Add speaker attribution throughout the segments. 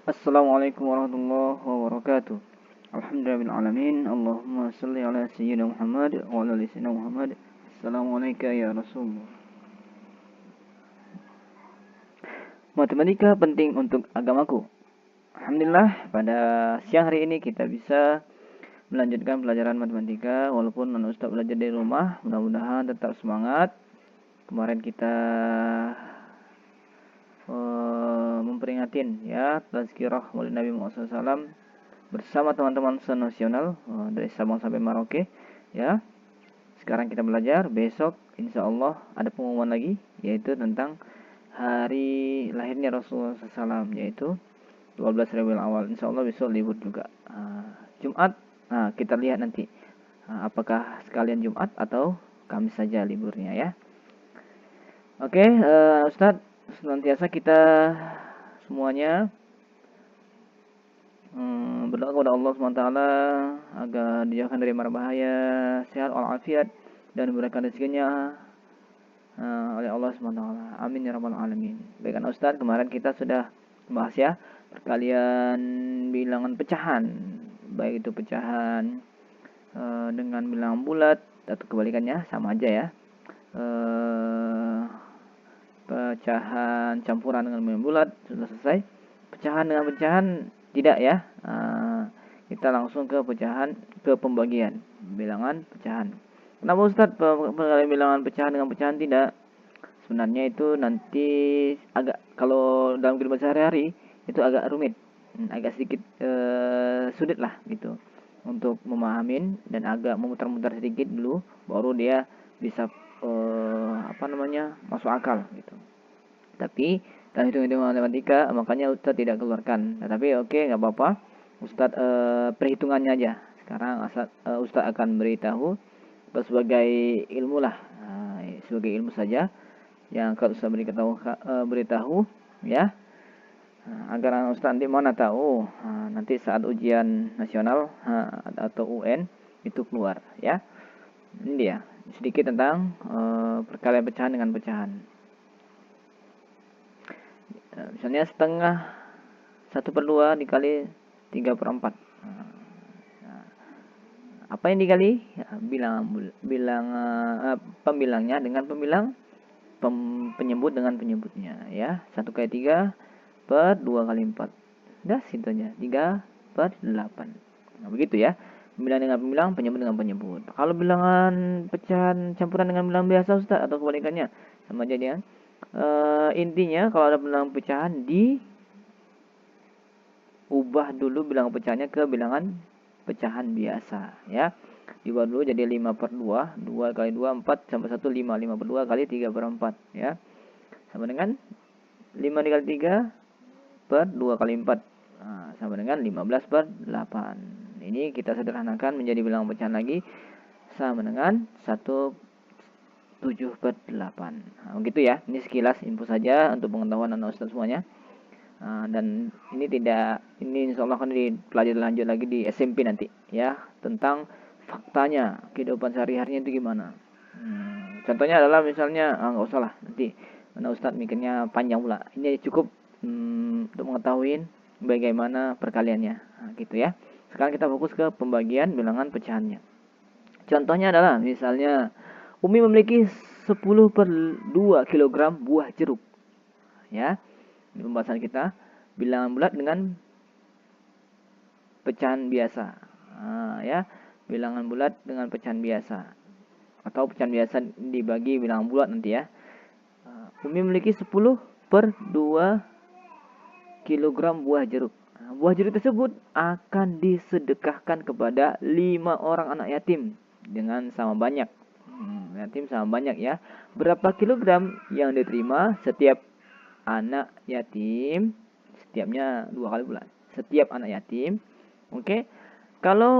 Speaker 1: Assalamualaikum warahmatullahi wabarakatuh. Alhamdulillahil alamin. Allahumma shalli ala sayyidina Muhammad wa ala ali sayyidina Muhammad. Assalamualaikum ya Rasulullah. Matematika penting untuk agamaku. Alhamdulillah, pada siang hari ini kita bisa melanjutkan pelajaran matematika walaupun non-ustaz belajar dari rumah. Mudah-mudahan tetap semangat. Kemarin kita memperingatin ya tazkirah Maulid Nabi Muhammad SAW bersama teman-teman senasional dari Sabang sampai Merauke ya. Sekarang kita belajar, besok insya Allah ada pengumuman lagi yaitu tentang hari lahirnya Rasulullah SAW, yaitu 12 Rabiul Awal. Insya Allah besok libur juga. Jumat, kita lihat nanti apakah sekalian Jumat atau Kamis saja liburnya ya. Oke, Ustadz, senantiasa kita semuanya berdoa kepada Allah SWT agar dijauhkan dari mara bahaya, sehat walafiat, dan diberikan rezekinya oleh Allah SWT. Amin ya rabbal alamin. Baik, Ustaz, kemarin kita sudah membahas ya perkalian bilangan pecahan, baik itu pecahan dengan bilangan bulat atau kebalikannya, sama aja ya. Pecahan campuran dengan bilangan bulat sudah selesai. Pecahan dengan pecahan tidak ya. Kita langsung ke pembagian bilangan pecahan. Kenapa Ustaz perkalian bilangan pecahan dengan pecahan tidak? Sebenarnya itu nanti agak, kalau dalam kehidupan sehari-hari itu agak rumit, agak sedikit sulit lah gitu untuk memahamin, dan agak memutar-mutar sedikit dulu baru dia bisa masuk akal gitu. Tapi dalam hitung-hitungan matematika makanya Ustaz tidak keluarkan. Tapi oke, nggak apa-apa. Ustaz perhitungannya aja. Sekarang Ustaz akan beritahu sebagai ilmu lah, sebagai ilmu saja yang akan Ustaz beritahu ya, agar Ustaz nanti mana tahu nanti saat ujian nasional atau UN itu keluar ya. Ini dia sedikit tentang perkalian pecahan dengan pecahan. Misalnya setengah 1/2 dikali 3/4. Apa yang dikali? Pembilangnya dengan pembilang, penyebut dengan penyebutnya ya. 1/3 per 2/4. Dah situ aja. 3/8. Nah, begitu ya. Pembilang dengan pembilang, penyebut dengan penyebut. Kalau bilangan pecahan campuran dengan bilangan biasa Ustaz, atau kebalikannya, sama aja dia. Intinya kalau ada bilangan pecahan, diubah dulu bilangan pecahannya ke bilangan pecahan biasa ya. Diubah dulu jadi 5/2, 2 kali 2 4 sama 1 5, 5/2 kali 3/4 ya. Sama dengan 5 dikali 3 per 2 kali 4 sama dengan 15/8. Ini kita sederhanakan menjadi bilangan pecahan lagi, sama dengan 1/7/8. Begitu ya. Ini sekilas info saja untuk pengetahuan anak Ustaz semuanya. Dan ini insya Allah akan dipelajari lanjut lagi di SMP nanti ya, tentang faktanya kehidupan sehari-harinya itu gimana. Contohnya adalah misalnya nggak usah lah, nanti anak Ustaz mikirnya panjang pula. Ini cukup untuk mengetahui bagaimana perkaliannya gitu ya. Sekarang kita fokus ke pembagian bilangan pecahannya. Contohnya adalah misalnya Umi memiliki 10/2 kg buah jeruk ya. Ini pembahasan kita bilangan bulat dengan pecahan biasa ya. Bilangan bulat dengan pecahan biasa, atau pecahan biasa dibagi bilangan bulat nanti ya. Umi memiliki 10/2 kg buah jeruk. Buah jeruk tersebut akan disedekahkan kepada 5 orang anak yatim dengan sama banyak. Yatim sama banyak ya. Berapa kilogram yang diterima setiap anak yatim? Setiapnya 2 kali bulan. Setiap anak yatim. Oke. Kalau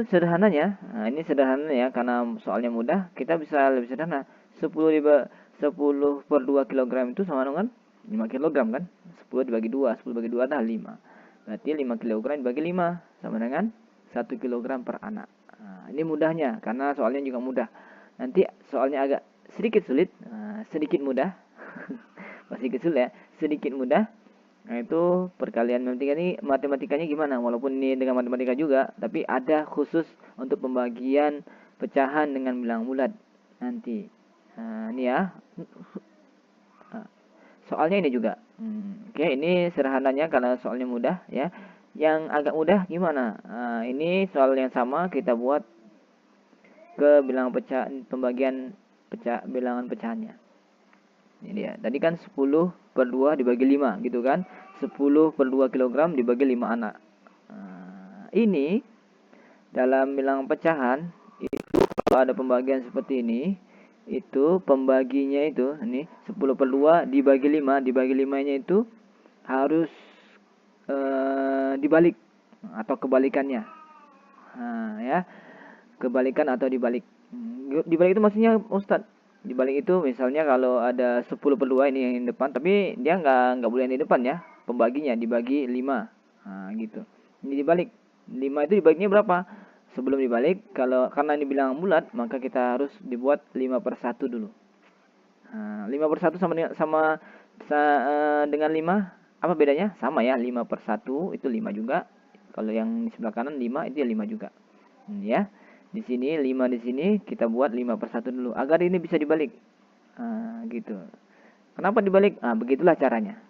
Speaker 1: sederhananya, ini sederhana ya karena soalnya mudah, kita bisa lebih sederhana. 10/2 kg itu sama dengan 5 kg kan? 10 dibagi 2, 10 bagi 2 adalah 5. Berarti 5 kg dibagi 5 sama dengan 1 kg per anak. Ini mudahnya karena soalnya juga mudah. Nanti soalnya agak sedikit sulit, sedikit mudah. Sedikit sulit ya, sedikit mudah. Nah, itu perkalian matematikanya gimana? Walaupun ini dengan matematika juga, tapi ada khusus untuk pembagian pecahan dengan bilangan bulat nanti. Nah, ini ya. Nah, soalnya ini juga. Oke, ini sederhananya karena soalnya mudah ya. Yang agak mudah gimana? Nah, ini soal yang sama kita buat ke bilangan pecah, pembagian bilangan pecahannya. Ini dia. Tadi kan 10/2 dibagi 5 gitu kan. 10/2 kilogram dibagi 5 anak. Nah, ini dalam bilangan pecahan itu kalau ada pembagian seperti ini, itu pembaginya itu ini 10/2 dibagi 5, dibagi 5-nya itu harus dibalik atau kebalikannya. Nah, ya. Kebalikan atau dibalik. Dibalik itu maksudnya Ustadz, dibalik itu misalnya kalau ada 10/2 ini yang depan, tapi dia nggak boleh yang di depan ya, pembaginya dibagi 5. Nah, gitu. Ini dibalik 5 itu dibaginya berapa? Sebelum dibalik, kalau karena ini bilangan bulat, maka kita harus dibuat 5/1 dulu. Nah, 5/1 dengan 5 apa bedanya? Sama ya, 5/1 itu 5 juga. Kalau yang di sebelah kanan 5 itu ya 5 juga. Ya. Di sini 5 di sini kita buat 5/1 dulu agar ini bisa dibalik. Gitu. Kenapa dibalik? Begitulah caranya.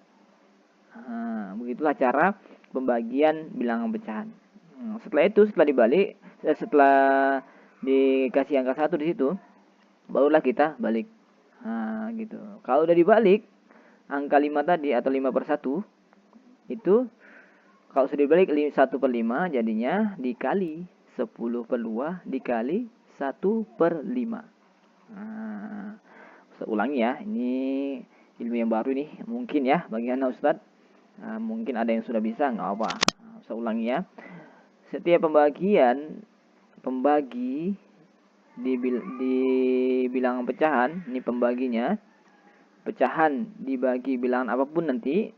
Speaker 1: Begitulah cara pembagian bilangan pecahan. Setelah itu, setelah dibalik, setelah dikasih angka 1 di situ, barulah kita balik. Gitu. Kalau udah dibalik angka 5 tadi atau 5/1 itu, kalau sudah dibalik 1/5 jadinya dikali 10/2 dikali 1/5. Nah, saya ulangi ya, ini ilmu yang baru nih, mungkin ya bagi anak Ustadz. Mungkin ada yang sudah bisa, nggak apa. Saya ulangi ya. Setiap pembagi di bilangan pecahan, ini pembaginya, pecahan dibagi bilangan apapun nanti,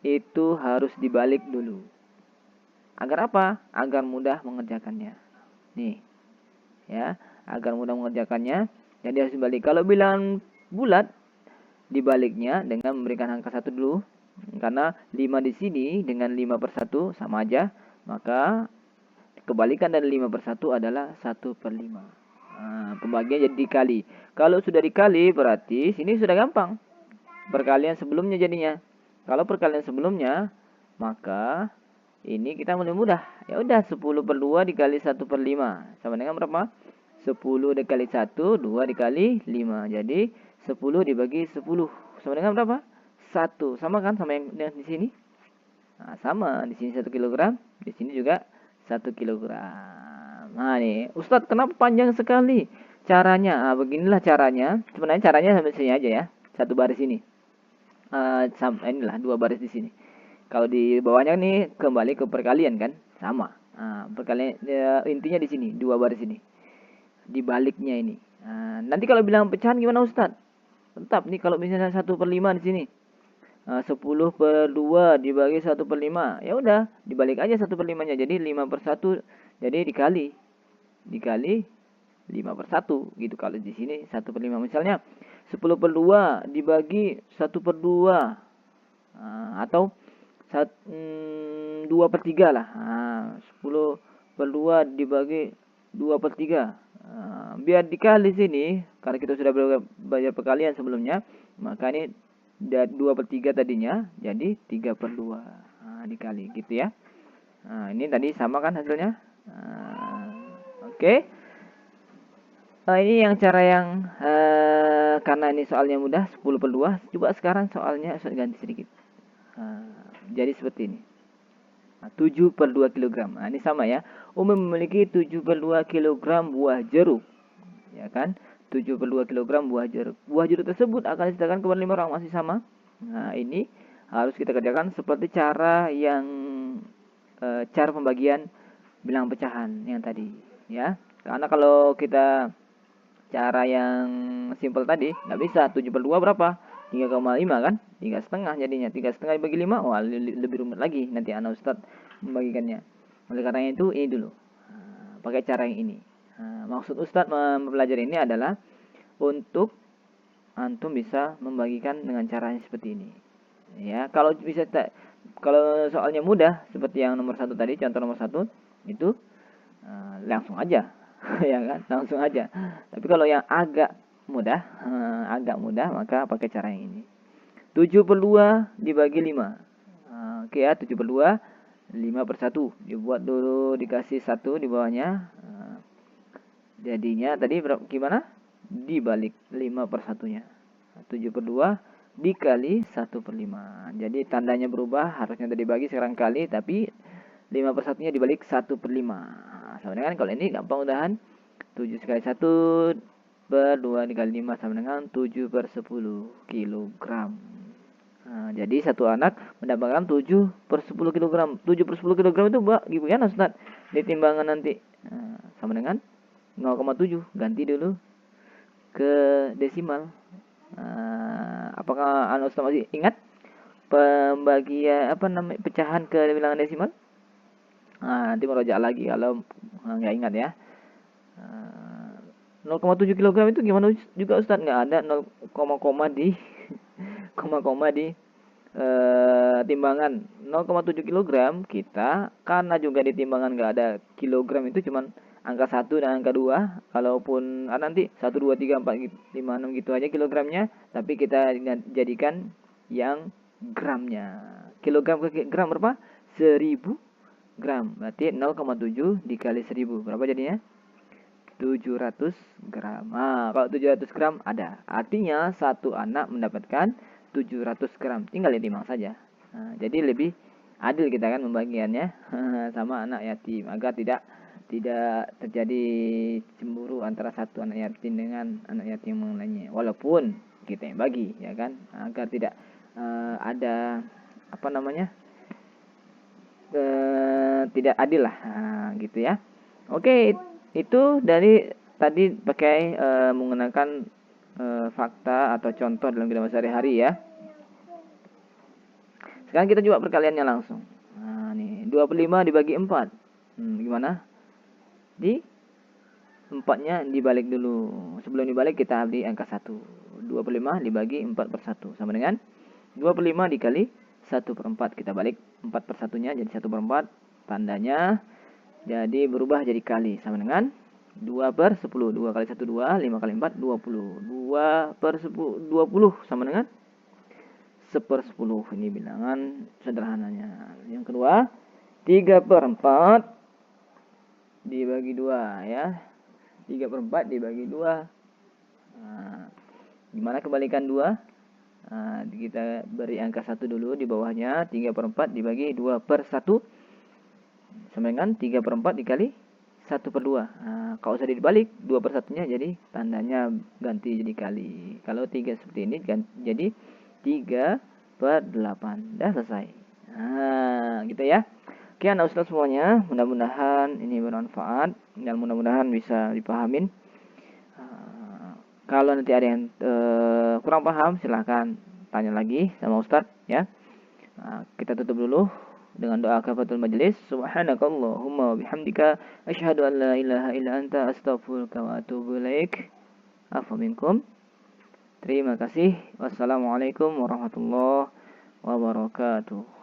Speaker 1: itu harus dibalik dulu. Agar apa? Agar mudah mengerjakannya. Nih, ya, agar mudah mengerjakannya. Jadi harus dibalik. Kalau bilangan bulat, dibaliknya dengan memberikan angka 1 dulu. Karena 5 di sini dengan 5/1 sama aja. Maka kebalikan dari 5/1 adalah 1/5. Pembagian jadi dikali. Kalau sudah dikali berarti sini sudah gampang. Perkalian sebelumnya jadinya. Kalau perkalian sebelumnya, maka ini kita mulai mudah. Ya udah 10/2 dikali 1/5 sama dengan berapa? 10 dikali 1, 2 dikali 5. Jadi 10 dibagi 10 sama dengan berapa? 1. Sama kan sama yang di sini? Nah, sama. Di sini 1 kilogram, di sini juga 1 kilogram. Nah, nih, Ustadz kenapa panjang sekali caranya? Beginilah caranya. Sebenarnya caranya sampai sini aja ya. Satu baris ini. Inilah 2 baris di sini. Kalau di bawahnya nih kembali ke perkalian kan, sama. Perkalian ya, intinya di sini 2 baris ini. Di baliknya ini. Nanti kalau bilang pecahan gimana Ustadz? Tetap nih kalau misalnya 1/5 di sini. 10/2 dibagi 1/5. Ya udah, dibalik aja 1/5-nya. Jadi 5/1. Jadi dikali 5/1 gitu. Kalau di sini 1/5. Misalnya 10/2 dibagi 1/2. Atau 2/3 lah. 10/2 dibagi 2/3. Biar dikali sini, karena kita sudah belajar perkalian sebelumnya, maka ini 2/3 tadinya, jadi 3/2. Dikali gitu ya. Ini tadi sama kan hasilnya? Oke. Ini yang cara yang karena ini soalnya mudah 10/2. Coba sekarang soalnya saya ganti sedikit. Jadi seperti ini. 7/2 kg. Ini sama ya. Umi memiliki 7/2 kg buah jeruk. Ya kan? 7/2 kg buah jeruk. Buah jeruk tersebut akan disediakan kepada 5 orang, masih sama. Ini harus kita kerjakan seperti cara yang cara pembagian bilangan pecahan yang tadi, ya. Karena kalau kita cara yang simpel tadi nggak bisa. 7/2 berapa? 3,5 kan? 3,5 jadinya. 3,5 dibagi 5, wah lebih rumit lagi nanti anak Ustadz membagikannya. Oleh karena itu ini dulu. Pakai cara yang ini. Maksud Ustadz mempelajari ini adalah untuk antum bisa membagikan dengan caranya seperti ini. Ya, kalau bisa kalau soalnya mudah seperti yang nomor satu tadi, contoh nomor satu itu langsung aja, ya kan, langsung aja. Tapi kalau yang agak mudah maka pakai cara yang ini. 7/2 dibagi 5. Oke ya, 7/2 5/1. Dibuat dulu, dikasih 1 di bawahnya. Jadinya tadi gimana? Dibalik 5/1-nya. 7/2 dikali 1/5. Jadi tandanya berubah, harusnya tadi bagi sekarang kali, tapi 5/1-nya dibalik 1/5. Sama dengan kalau ini gampang udahan. 7 kali 1 per 2 dikali 5 sama dengan 7/10 kilogram. Nah, jadi satu anak mendapatkan 7/10 kilogram. 7/10 kilogram itu gimana Ustaz? Di timbangan nanti. Nah, sama dengan 0,7. Ganti dulu ke desimal. Apakah Ustaz masih ingat pembagian pecahan ke bilangan desimal? Nanti merujuk lagi kalau nggak ingat ya. 0,7 kilogram itu gimana juga Ustaz? Nggak ada 0, di koma di timbangan 0,7 kilogram. Kita karena juga di timbangan nggak ada kilogram, itu cuman angka 1 dan angka 2. Kalaupun nanti 1, 2, 3, 4, 5, 6 gitu aja kilogramnya, tapi kita jadikan yang gramnya. Kilogram ke gram berapa? 1000 gram. Berarti 0,7 dikali 1000 berapa jadinya? 700 gram. Kalau 700 gram ada. Artinya satu anak mendapatkan 700 gram. Tinggal ditimbang saja. Jadi lebih adil kita kan membagiannya sama anak yatim, agar tidak terjadi cemburu antara satu anak yatim dengan anak yatim yang lainnya. Walaupun kita yang bagi, ya kan, agar tidak ada tidak adil lah, gitu ya. Oke, itu dari tadi pakai menggunakan fakta atau contoh dalam kehidupan sehari-hari ya. Sekarang kita coba perkaliannya langsung. Nih 25 dibagi 4. Gimana? Di 4-nya dibalik dulu. Sebelum dibalik kita ambil angka 1. 25 dibagi 4/1 sama dengan 25 dikali 1/4. Kita balik 4/1-nya jadi 1/4. Tandanya jadi berubah jadi kali, sama dengan 2/10. 2 kali 1 2, 5 kali 4 20. 2/10 20 sama dengan 1/10. Ini bilangan sederhananya. Yang kedua, 3/4 dibagi 2 ya. 3/4 dibagi 2. Gimana kebalikan 2? Kita beri angka 1 dulu di bawahnya. 3/4 dibagi 2/1 sama dengan 3/4 dikali 1/2. Kalau usah dibalik 2/1-nya jadi tandanya ganti jadi kali. Kalau 3 seperti ini jadi 3/8. Dah selesai. Gitu ya. Oke anak ustaz semuanya, mudah-mudahan ini bermanfaat dan mudah-mudahan bisa dipahamin. Kalau nanti ada yang kurang paham, silahkan tanya lagi sama Ustadz ya. Kita tutup dulu dengan doa kafatul majelis. Subhanakallahumma wa bihamdika asyhadu an la ilaha illa anta astaghfiruka wa atubu ilaik. Afa minkum. Terima kasih. Wassalamualaikum warahmatullahi wabarakatuh.